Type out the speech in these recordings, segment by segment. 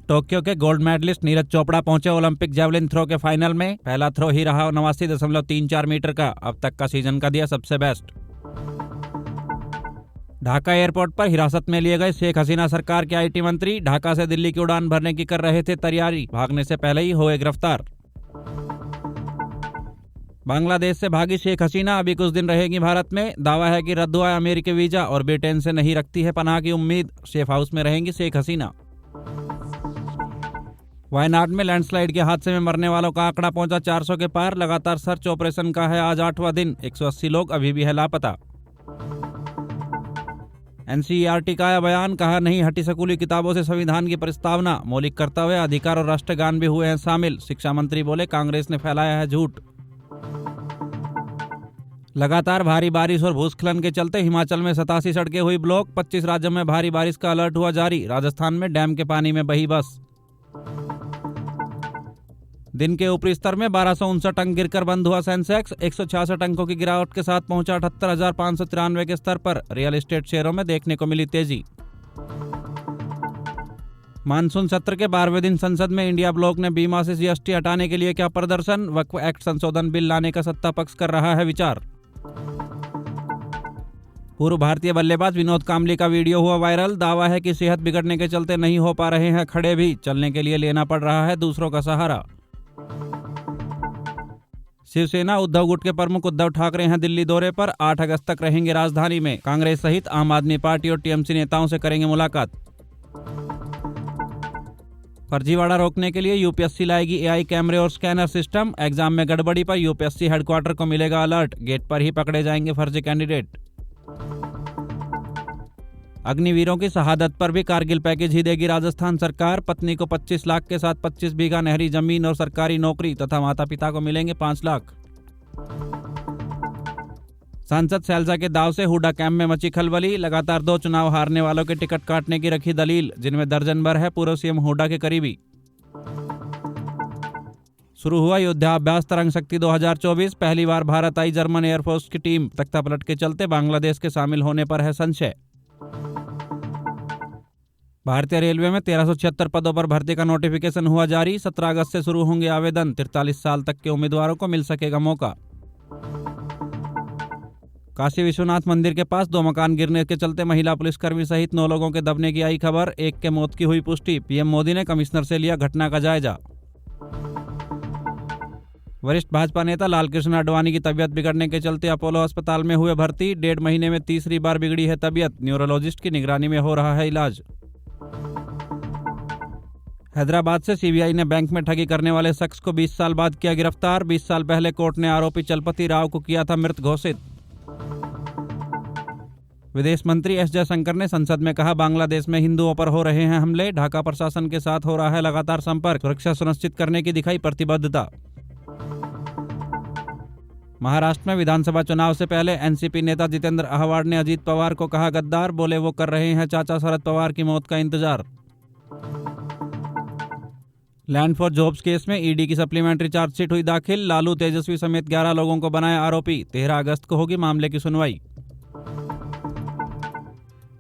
Tokyo के gold medallist Neeraj Chopra पहुंचे Olympic javelin throw के फाइनल में। पहला थ्रो ही रहा 89.34 मीटर का, अब तक का सीजन का दिया सबसे बेस्ट। ढाका एयरपोर्ट पर हिरासत में लिए गए शेख हसीना सरकार के आईटी मंत्री ढाका से दिल्ली की उड़ान भरने की कर रहे थे तैयारी, भागने से पहले ही हुए गिरफ्तार। बांग्लादेश से भागी शेख हसीना अभी कुछ दिन रहेगी भारत में। दावा है कि रद्द हुआ अमेरिकी वीजा और ब्रिटेन से नहीं रखती है पनाह की उम्मीद। सेफ हाउस में रहेंगी शेख हसीना। वायनाड में लैंडस्लाइड के हादसे में मरने वालों का आंकड़ा पहुंचा 400 के पार। लगातार सर्च ऑपरेशन का है आज 8वां दिन। 180 लोग अभी भी है लापता। एनसीईआरटी का आया बयान, कहा नहीं हटी स्कूली किताबों से संविधान की प्रस्तावना। मौलिक कर्तव्य, अधिकार और राष्ट्रगान भी हुए हैं शामिल। शिक्षा मंत्री बोले कांग्रेस ने फैलाया है झूठ। लगातार भारी बारिश और भूस्खलन के चलते हिमाचल में 87 सड़कें हुई ब्लॉक। 25 राज्यों में भारी बारिश का अलर्ट हुआ जारी। राजस्थान में डैम के पानी में बही बस। दिन के ऊपरी स्तर में 1259 अंक गिरकर बंद हुआ सेंसेक्स। 166 अंकों की गिरावट के साथ पहुंचा 78,593 के स्तर पर। रियल एस्टेट शेयरों में देखने को मिली तेजी। मानसून सत्र के 12वें दिन संसद में इंडिया ब्लॉक ने बीमा से जीएसटी हटाने के लिए किया प्रदर्शन। वक्फ एक्ट संशोधन बिल लाने का सत्ता पक्ष कर रहा है विचार। पूर्व भारतीय बल्लेबाज विनोद कांबली का वीडियो हुआ वायरल। दावा है कि सेहत बिगड़ने के चलते नहीं हो पा रहे हैं खड़े भी, चलने के लिए लेना पड़ रहा है दूसरों का सहारा। शिवसेना उद्धव गुट के प्रमुख उद्धव ठाकरे हैं दिल्ली दौरे पर। 8 अगस्त तक रहेंगे राजधानी में। कांग्रेस सहित आम आदमी पार्टी और टीएमसी नेताओं से करेंगे मुलाकात। फर्जीवाड़ा रोकने के लिए यूपीएससी लाएगी एआई कैमरे और स्कैनर सिस्टम। एग्जाम में गड़बड़ी पर यूपीएससी हेडक्वार्टर को मिलेगा अलर्ट। गेट पर ही पकड़े जाएंगे फर्जी कैंडिडेट। अग्निवीरों की शहादत पर भी कारगिल पैकेज ही देगी राजस्थान सरकार। पत्नी को 25 लाख के साथ 25 बीघा नहरी जमीन और सरकारी नौकरी तथा माता पिता को मिलेंगे 5 लाख। सांसद शैलजा के दाव से हुडा कैंप में मची खलबली। लगातार 2 चुनाव हारने वालों के टिकट काटने की रखी दलील, जिनमें दर्जन भर है पूर्व सीएम हुडा के करीबी। शुरू हुआ युद्धाभ्यास तरंग शक्ति 2024। पहली बार भारत आई जर्मन एयरफोर्स की टीम। तख्तापलट के चलते बांग्लादेश के शामिल होने पर है संशय। भारतीय रेलवे में 1376 पदों पर भर्ती का नोटिफिकेशन हुआ जारी। 17 अगस्त से शुरू होंगे आवेदन। 43 साल तक के उम्मीदवारों को मिल सकेगा मौका। काशी विश्वनाथ मंदिर के पास 2 मकान गिरने के चलते महिला पुलिसकर्मी सहित 9 लोगों के दबने की आई खबर। 1 के मौत की हुई पुष्टि। पीएम मोदी ने कमिश्नर से लिया घटना का जायजा। वरिष्ठ भाजपा नेता लालकृष्ण आडवाणी की तबियत बिगड़ने के चलते अपोलो अस्पताल में हुए भर्ती। 1.5 महीने में तीसरी बार बिगड़ी है तबियत। न्यूरोलॉजिस्ट की निगरानी में हो रहा है इलाज। हैदराबाद से सीबीआई ने बैंक में ठगी करने वाले शख्स को 20 साल बाद किया गिरफ्तार। 20 साल पहले कोर्ट ने आरोपी चलपति राव को किया था मृत घोषित। विदेश मंत्री एस जयशंकर ने संसद में कहा बांग्लादेश में हिंदुओं पर हो रहे हैं हमले। ढाका प्रशासन के साथ हो रहा है लगातार संपर्क। सुरक्षा सुनिश्चित करने की दिखाई प्रतिबद्धता। महाराष्ट्र में विधानसभा चुनाव से पहले एनसीपी नेता जितेंद्र आह्वाड ने अजीत पवार को कहा गद्दार। बोले वो कर रहे हैं चाचा शरद पवार की मौत का इंतजार। लैंड फॉर जॉब्स केस में ईडी की सप्लीमेंट्री चार्जशीट हुई दाखिल। लालू तेजस्वी समेत 11 लोगों को बनाया आरोपी। 13 अगस्त को होगी मामले की सुनवाई।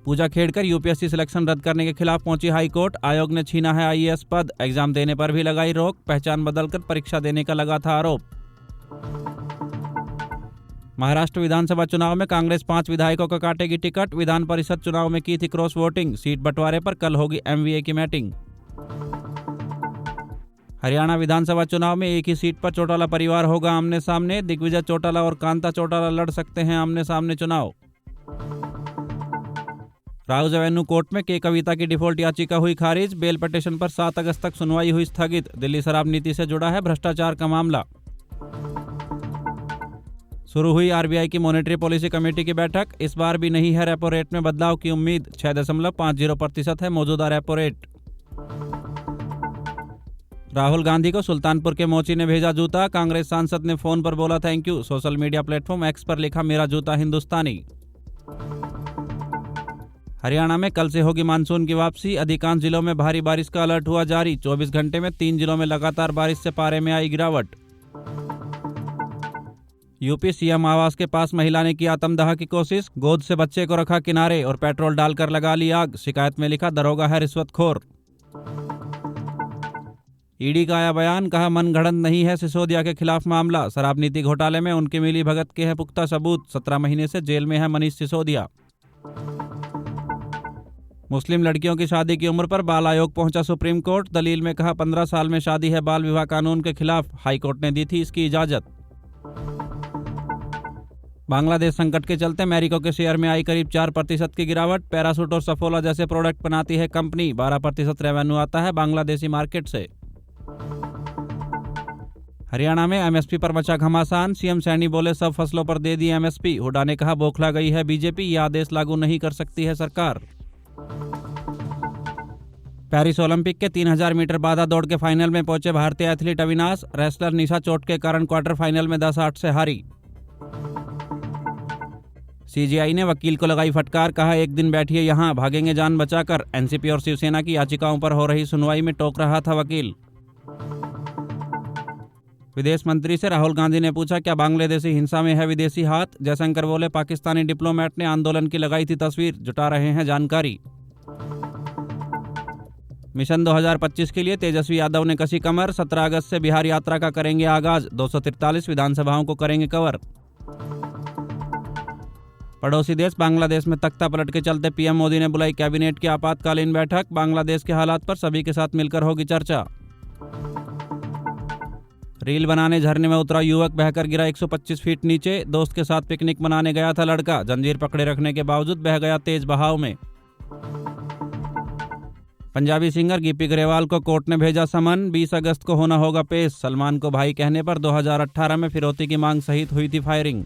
पूजा खेड़कर यूपीएससी सिलेक्शन रद्द करने के खिलाफ पहुंची हाईकोर्ट। आयोग ने छीना है आईएएस पद। एग्जाम देने पर भी लगाई रोक। पहचान बदलकर परीक्षा देने का लगा था आरोप। महाराष्ट्र विधानसभा चुनाव में कांग्रेस 5 विधायकों को काटेगी टिकट। विधान परिषद चुनाव में की थी क्रॉस वोटिंग। सीट बंटवारे पर कल होगी एमवीए की मीटिंग। हरियाणा विधानसभा चुनाव में एक ही सीट पर चौटाला परिवार होगा आमने सामने। दिग्विजय चौटाला और कांता चौटाला लड़ सकते हैं आमने सामने चुनाव। राउज एवेन्यू कोर्ट में के कविता की डिफॉल्ट याचिका हुई खारिज। बेल पिटीशन पर 7 अगस्त तक सुनवाई हुई स्थगित। दिल्ली शराब नीति से जुड़ा है भ्रष्टाचार का मामला। शुरू हुई आरबीआई की मॉनेटरी पॉलिसी कमेटी की बैठक। इस बार भी नहीं है रेपो रेट में बदलाव की उम्मीद। 6.50% है मौजूदा रेपो रेट। राहुल गांधी को सुल्तानपुर के मोची ने भेजा जूता। कांग्रेस सांसद ने फोन पर बोला thank you. Social media platform x पर लिखा मेरा जूता हिंदुस्तानी। हरियाणा में कल से होगी मानसून की वापसी। अधिकांश जिलों में भारी बारिश का अलर्ट हुआ जारी। 24 घंटे में 3 जिलों में लगातार बारिश से पारे में आई गिरावट। यूपी सीएम आवास के पास महिला ने की आत्मदाह की कोशिश। गोद से बच्चे को रखा किनारे और पेट्रोल डालकर लगा ली आग। शिकायत में लिखा दरोगा है रिश्वतखोर। ईडी का आया बयान, कहा मनगढ़ंत नहीं है सिसोदिया के खिलाफ मामला, शराब नीति घोटाले में उनकी मिली भगत के हैं पुख्ता सबूत, 17 महीने से जेल में है मनीष सिसोदिया। मुस्लिम लड़कियों की शादी की उम्र पर बाल आयोग पहुंचा सुप्रीम कोर्ट, दलील में कहा 15 साल में शादी है बाल विवाह कानून के खिलाफ, हाई कोर्ट ने दी थी इसकी इजाजत। बांग्लादेश संकट के चलते मैरिको के शेयर में आई करीब 4% की गिरावट, पैरासूट और सफोला जैसे प्रोडक्ट बनाती है कंपनी, 12% रेवेन्यू आता है बांग्लादेशी मार्केट से। हरियाणा में एमएसपी पर मचा घमासान, सीएम सैनी बोले सब फसलों पर दे दी एमएसपी, हुड्डा ने कहा बौखला गई है बीजेपी, यह आदेश लागू नहीं कर सकती है सरकार। पेरिस ओलंपिक के 3000 मीटर बाधा दौड़ के फाइनल में पहुंचे भारतीय एथलीट अविनाश, रेसलर निशा चोट के कारण क्वार्टर फाइनल में 10-8 से हारी। सीजेआई ने वकील को लगाई फटकार, कहा एक दिन बैठिए यहां, भागेंगे जान बचाकर, एनसीपी और शिवसेना की याचिकाओं पर हो रही सुनवाई में टोक रहा था वकील। विदेश मंत्री से राहुल गांधी ने पूछा क्या बांग्लादेशी हिंसा में है विदेशी हाथ, जयशंकर बोले पाकिस्तानी डिप्लोमेट ने आंदोलन की लगाई थी तस्वीर, जुटा रहे हैं जानकारी। मिशन 2025 के लिए तेजस्वी यादव ने कसी कमर, 17 अगस्त से बिहार यात्रा का करेंगे आगाज, 243 विधानसभाओं को करेंगे कवर। पड़ोसी देश बांग्लादेश में तख्ता पलट के चलते पीएम मोदी ने बुलाई कैबिनेट की आपातकालीन बैठक, बांग्लादेश के हालात पर सभी के साथ मिलकर होगी चर्चा। रील बनाने झरने में उतरा युवक, बहकर गिरा 125 फीट नीचे, दोस्त के साथ पिकनिक मनाने गया था लड़का, जंजीर पकड़े रखने के बावजूद बह गया तेज बहाव में। पंजाबी सिंगर गिप्पी ग्रेवाल को कोर्ट ने भेजा समन, 20 अगस्त को होना होगा पेश, सलमान को भाई कहने पर 2018 में फिरौती की मांग सहित हुई थी फायरिंग।